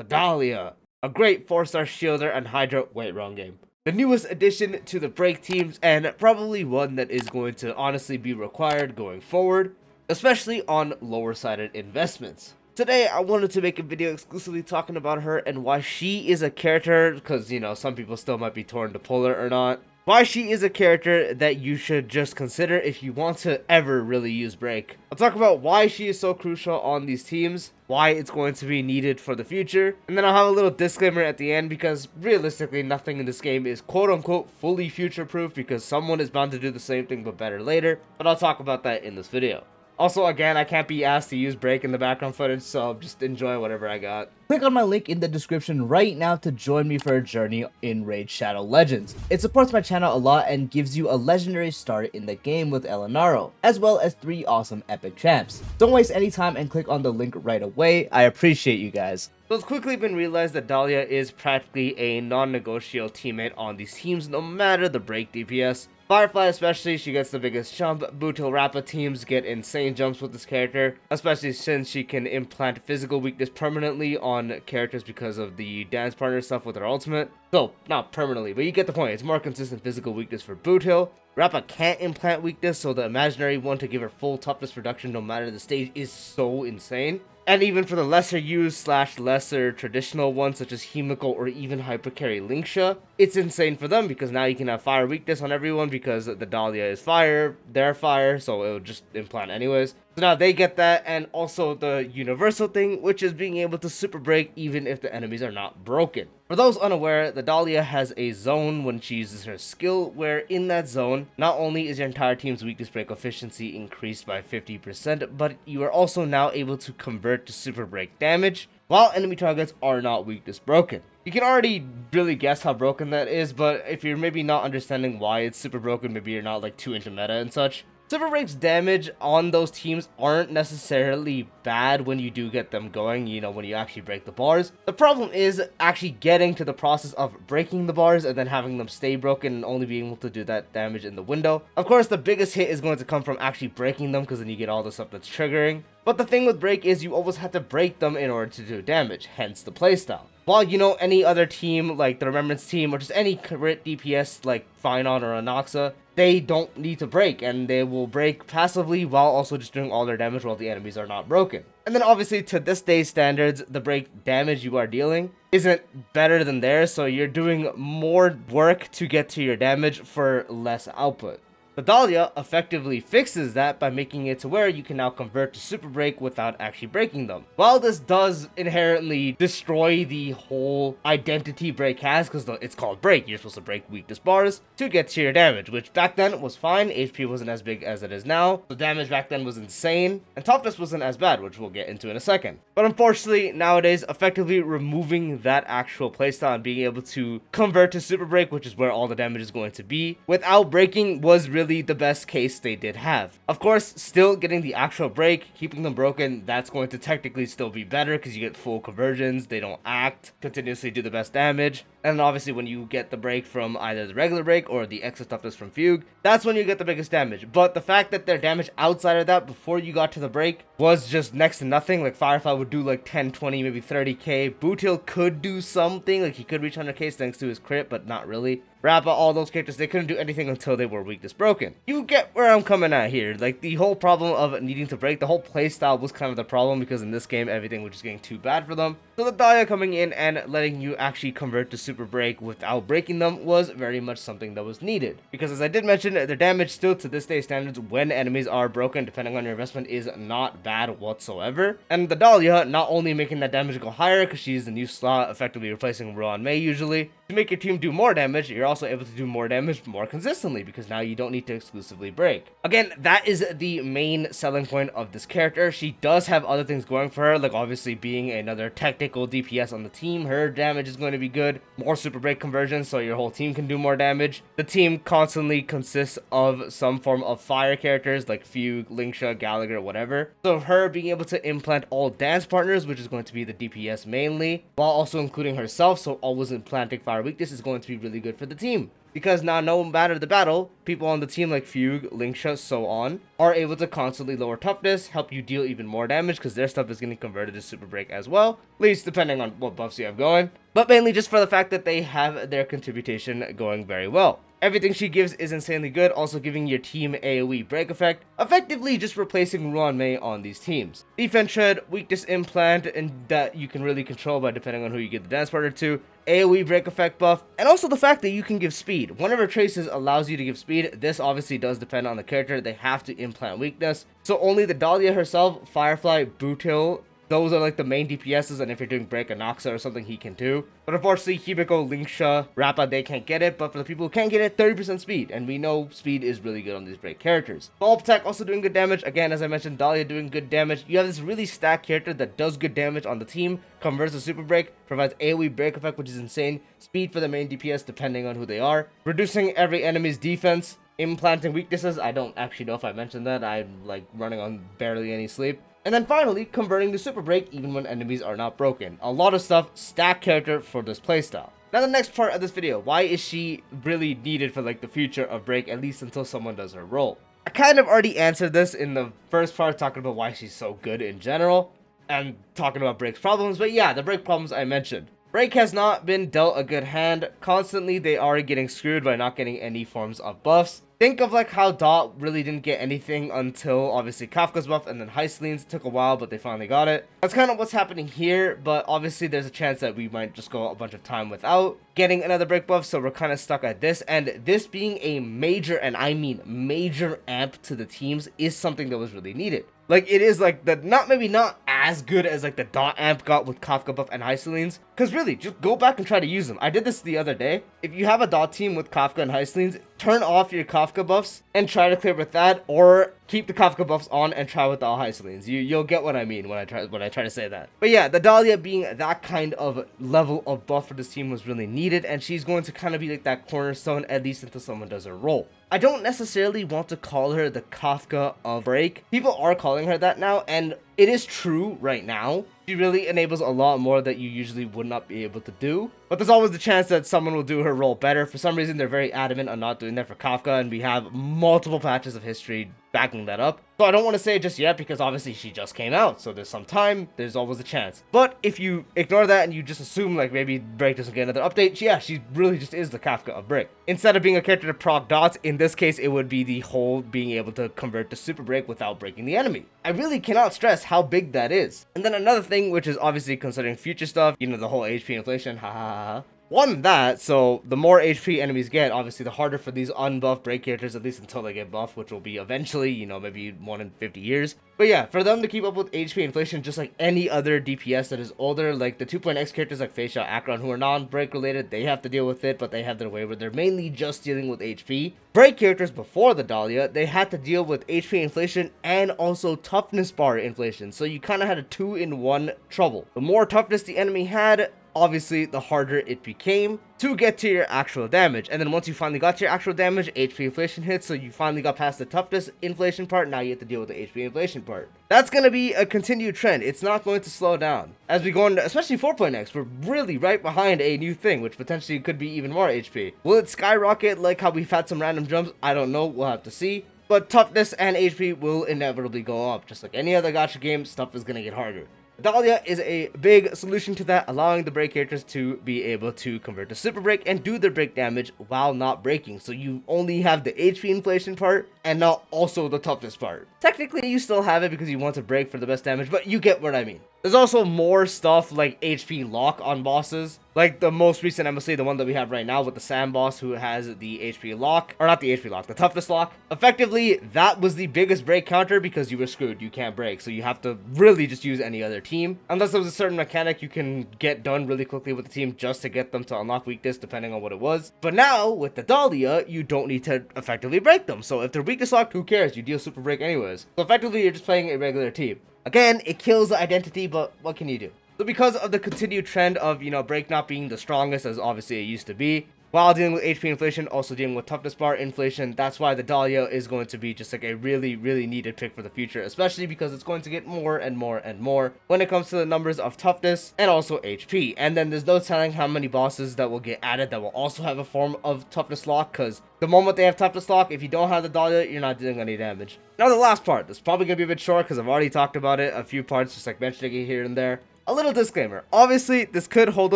Dahlia, a great 4-star shielder and Hydra. Wait, wrong game. The newest addition to the break teams, and probably one that is going to honestly be required going forward, especially on lower sided investments. Today, I wanted to make a video exclusively talking about her and why she is a character, because, some people still might be torn to pull her or not. Why she is a character that you should just consider if you want to ever really use break. I'll talk about why she is so crucial on these teams, why it's going to be needed for the future, and then I'll have a little disclaimer at the end because realistically nothing in this game is quote unquote fully future proof because someone is bound to do the same thing but better later, but I'll talk about that in this video. Also, again, I can't be asked to use break in the background footage, so just enjoy whatever I got. Click on my link in the description right now to join me for a journey in Raid Shadow Legends. It supports my channel a lot and gives you a legendary start in the game with Elenaro, as well as 3 awesome epic champs. Don't waste any time and click on the link right away. I appreciate you guys. So it's quickly been realized that Dahlia is practically a non-negotiable teammate on these teams no matter the break DPS. Firefly especially, she gets the biggest jump. Bootil Rappa teams get insane jumps with this character, especially since she can implant physical weakness permanently on characters because of the dance partner stuff with her ultimate. So, not permanently, but you get the point. It's more consistent physical weakness for Bootil. Rappa can't implant weakness, so the imaginary one to give her full toughness reduction no matter the stage is so insane. And even for the lesser used / lesser traditional ones such as Himiko or even Hypercarry Linksha, it's insane for them because now you can have fire weakness on everyone because the Dahlia is fire, they're fire, so it'll just implant anyways. So now they get that, and also the universal thing, which is being able to super break even if the enemies are not broken. For those unaware, the Dahlia has a zone when she uses her skill, where in that zone, not only is your entire team's weakness break efficiency increased by 50%, but you are also now able to convert to super break damage, while enemy targets are not weakness broken. You can already really guess how broken that is, but if you're maybe not understanding why it's super broken, maybe you're not like too into meta and such. Super breaks damage on those teams aren't necessarily bad when you do get them going, when you actually break the bars. The problem is actually getting to the process of breaking the bars and then having them stay broken and only being able to do that damage in the window. Of course, the biggest hit is going to come from actually breaking them because then you get all the stuff that's triggering. But the thing with break is you always have to break them in order to do damage, hence the playstyle. While any other team like the Remembrance team or just any crit DPS like Finon or Anoxa, they don't need to break and they will break passively while also just doing all their damage while the enemies are not broken. And then obviously to this day's standards, the break damage you are dealing isn't better than theirs, so you're doing more work to get to your damage for less output. The Dahlia effectively fixes that by making it to where you can now convert to super break without actually breaking them. While this does inherently destroy the whole identity break has, because it's called break, you're supposed to break weakness bars to get to your damage, which back then was fine. HP wasn't as big as it is now, so damage back then was insane, and toughness wasn't as bad, which we'll get into in a second. But unfortunately, nowadays, effectively removing that actual playstyle and being able to convert to super break, which is where all the damage is going to be, without breaking was really the best case they did have. Of course, still getting the actual break, keeping them broken, that's going to technically still be better because you get full conversions, they don't act, continuously do the best damage. And obviously when you get the break from either the regular break or the extra toughness from Fugue, that's when you get the biggest damage. But the fact that their damage outside of that before you got to the break was just next to nothing. Like Firefly would do like 10, 20, maybe 30k. Bootil could do something, like he could reach 100k thanks to his crit, but not really. Rappa, all those characters, they couldn't do anything until they were weakness broken. You get where I'm coming at here. Like the whole problem of needing to break, the whole playstyle was kind of the problem because in this game everything was just getting too bad for them. So the Dahlia coming in and letting you actually convert to super break without breaking them was very much something that was needed. Because as I did mention, their damage still to this day standards when enemies are broken, depending on your investment, is not bad whatsoever. And the Dahlia not only making that damage go higher because she's the new slot, effectively replacing Ruan Mei usually, to make your team do more damage, you're also able to do more damage more consistently because now you don't need to exclusively break. Again, that is the main selling point of this character. She does have other things going for her, like obviously being another technical DPS on the team. Her damage is going to be good, more super break conversions so your whole team can do more damage. The team constantly consists of some form of fire characters like Fugue, Linksha, Gallagher, whatever. So her being able to implant all dance partners, which is going to be the DPS mainly, while also including herself, so always implanting fire weakness, is going to be really good for the team. because now no matter the battle, people on the team like Fugue, Linksha, so on, are able to constantly lower toughness, help you deal even more damage because their stuff is getting converted to super break as well, at least depending on what buffs you have going, but mainly just for the fact that they have their contribution going very well. Everything she gives is insanely good, also giving your team AoE break effect, effectively just replacing Ruan Mei on these teams. Defense Shred, weakness implant, and that you can really control by depending on who you give the dance partner to, AoE break effect buff, and also the fact that you can give speed. One of her traces allows you to give speed. This obviously does depend on the character. They have to implant weakness. So only the Dahlia herself, Firefly, Bootil, those are like the main DPSs, and if you're doing Break Anoxa or something, he can too. But unfortunately, Hibiko, Linksha, Rappa, they can't get it. But for the people who can get it, 30% speed. And we know speed is really good on these break characters. Bulb Attack also doing good damage. Again, as I mentioned, Dahlia doing good damage. You have this really stacked character that does good damage on the team, converts to Super Break, provides AoE break effect, which is insane. Speed for the main DPS, depending on who they are. Reducing every enemy's defense. Implanting weaknesses. I don't actually know if I mentioned that. I'm like running on barely any sleep. And then finally, converting to Super Break even when enemies are not broken. A lot of stuff, stack character for this playstyle. Now the next part of this video, why is she really needed for like the future of Break, at least until someone does her role? I kind of already answered this in the first part, talking about why she's so good in general, and talking about Break's problems, but yeah, the Break problems I mentioned. Break has not been dealt a good hand. Constantly, they are getting screwed by not getting any forms of buffs. Think of like how Dot really didn't get anything until obviously Kafka's buff, and then Heistlin's took a while, but they finally got it. That's kind of what's happening here, but obviously there's a chance that we might just go a bunch of time without getting another break buff, so we're kind of stuck at this. And this being a major, and I mean major amp to the teams, is something that was really needed. Like, it is like the maybe not as good as like the Dot amp got with Kafka buff and Heistlin's, because really, just go back and try to use them. I did this the other day. If you have a Dot team with Kafka and Heistlin's, turn off your Kafka buffs and try to clear with that, or keep the Kafka buffs on and try with the Heistlin's. You'll get what I mean when I try to say that. But yeah, the Dahlia being that kind of level of buff for this team was really needed, and she's going to kind of be like that cornerstone, at least until someone does her role. I don't necessarily want to call her the Kafka of Break. People are calling her that now, and it is true right now. She really enables a lot more that you usually would not be able to do. But there's always the chance that someone will do her role better. For some reason, they're very adamant on not doing that for Kafka, and we have multiple patches of history backing that up. So I don't want to say it just yet, because obviously she just came out, so there's some time, there's always a chance. But if you ignore that and you just assume like maybe Break doesn't get another update, yeah, she really just is the Kafka of Break. Instead of being a character to proc dots, in this case it would be the whole being able to convert to Super Break without breaking the enemy. I really cannot stress how big that is. And then another thing, which is obviously considering future stuff, you know, the whole HP inflation, ha ha ha. One, that, so the more HP enemies get, obviously the harder for these unbuffed break characters, at least until they get buffed, which will be eventually, you know, maybe 1 in 50 years. But yeah, for them to keep up with HP inflation just like any other DPS that is older, like the 2.x characters like Facia, Akron, who are non-break related, they have to deal with it, but they have their way where they're mainly just dealing with HP. Break characters before the Dahlia, they had to deal with HP inflation and also toughness bar inflation, so you kind of had a 2-in-1 trouble. The more toughness the enemy had, obviously the harder it became to get to your actual damage. And then once you finally got to your actual damage, HP inflation hits, so you finally got past the toughness inflation part. Now you have to deal with the HP inflation part. That's going to be a continued trend. It's not going to slow down. As we go into, especially 4.x, we're really right behind a new thing, which potentially could be even more HP. Will it skyrocket like how we've had some random jumps? I don't know, we'll have to see. But toughness and HP will inevitably go up. Just like any other gacha game, stuff is going to get harder. Dahlia is a big solution to that, allowing the break characters to be able to convert to Super Break and do their break damage while not breaking. So you only have the HP inflation part and not also the toughness part. Technically, you still have it because you want to break for the best damage, but you get what I mean. There's also more stuff like HP lock on bosses. Like the most recent MSC, the one that we have right now with the Sam boss who has the HP lock, or not the HP lock, the toughness lock. Effectively, that was the biggest break counter because you were screwed. You can't break, so you have to really just use any other team. Unless there was a certain mechanic you can get done really quickly with the team just to get them to unlock weakness depending on what it was. But now, with the Dahlia, you don't need to effectively break them. So if they're weakness locked, who cares? You deal Super Break anyways. So effectively, you're just playing a regular team. Again, it kills the identity, but what can you do? So because of the continued trend of, you know, Break not being the strongest as obviously it used to be, while dealing with HP inflation, also dealing with toughness bar inflation. That's why the Dahlia is going to be just like a really, really needed pick for the future, especially because it's going to get more and more and more when it comes to the numbers of toughness and also HP. And then there's no telling how many bosses that will get added that will also have a form of toughness lock, because the moment they have toughness lock, if you don't have the Dahlia, you're not doing any damage. Now the last part, this is probably going to be a bit short because I've already talked about it a few parts, just like mentioning it here and there. A little disclaimer, obviously this could hold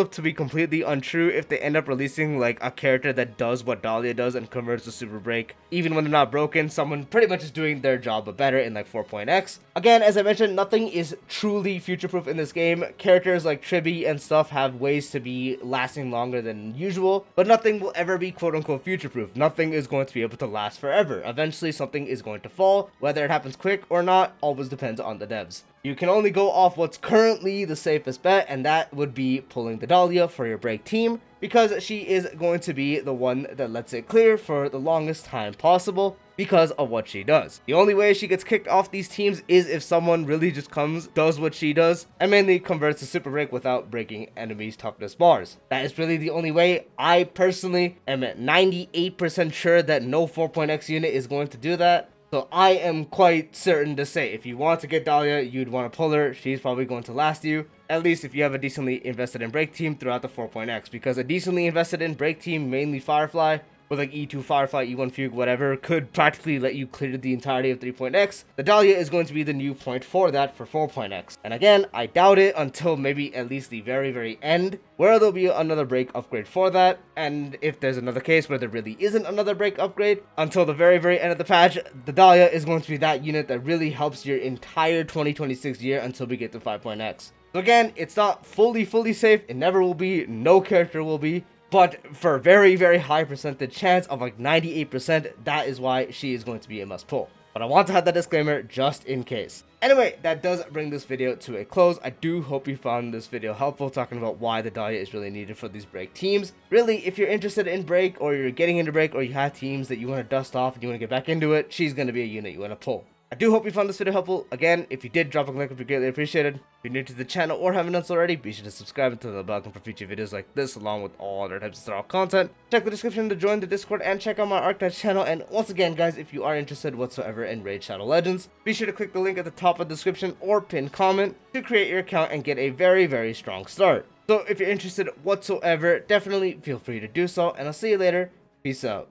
up to be completely untrue if they end up releasing like a character that does what Dahlia does and converts to super break. Even when they're not broken, someone pretty much is doing their job but better in like 4.x. Again, as I mentioned, nothing is truly future proof in this game. Characters like Triby and stuff have ways to be lasting longer than usual, but nothing will ever be quote unquote future proof. Nothing is going to be able to last forever. Eventually something is going to fall. Whether it happens quick or not always depends on the devs. You can only go off what's currently the safest bet, and that would be pulling the Dahlia for your break team, because she is going to be the one that lets it clear for the longest time possible because of what she does. The only way she gets kicked off these teams is if someone really just comes, does what she does, and mainly converts to super break without breaking enemies' toughness bars. That is really the only way. I personally am at 98% sure that no 4.x unit is going to do that. So I am quite certain to say, if you want to get Dahlia, you'd want to pull her. She's probably going to last you, at least if you have a decently invested in break team throughout the 4.x, because a decently invested in break team, mainly Firefly, with like E2 Firefly, E1 Fugue, whatever, could practically let you clear the entirety of 3.x. The Dahlia is going to be the new point for that for 4.x. And again, I doubt it until maybe at least the very, very end, where there'll be another break upgrade for that. And if there's another case where there really isn't another break upgrade, until the very, very end of the patch, the Dahlia is going to be that unit that really helps your entire 2026 year until we get to 5.x. So again, it's not fully safe. It never will be. No character will be. But for a very, very high percentage chance of like 98%, that is why she is going to be a must pull. But I want to have that disclaimer just in case. Anyway, that does bring this video to a close. I do hope you found this video helpful, talking about why the Dahlia is really needed for these break teams. Really, if you're interested in break, or you're getting into break, or you have teams that you want to dust off and you want to get back into it, she's going to be a unit you want to pull. I do hope you found this video helpful. Again, if you did, drop a like, would be greatly appreciated. If you're new to the channel or haven't done so already, be sure to subscribe and turn on the bell icon for future videos like this, along with all other types of style content. Check the description to join the Discord and check out my Archetype channel. And once again, guys, if you are interested whatsoever in Raid Shadow Legends, be sure to click the link at the top of the description or pinned comment to create your account and get a very, very strong start. So if you're interested whatsoever, definitely feel free to do so, and I'll see you later. Peace out.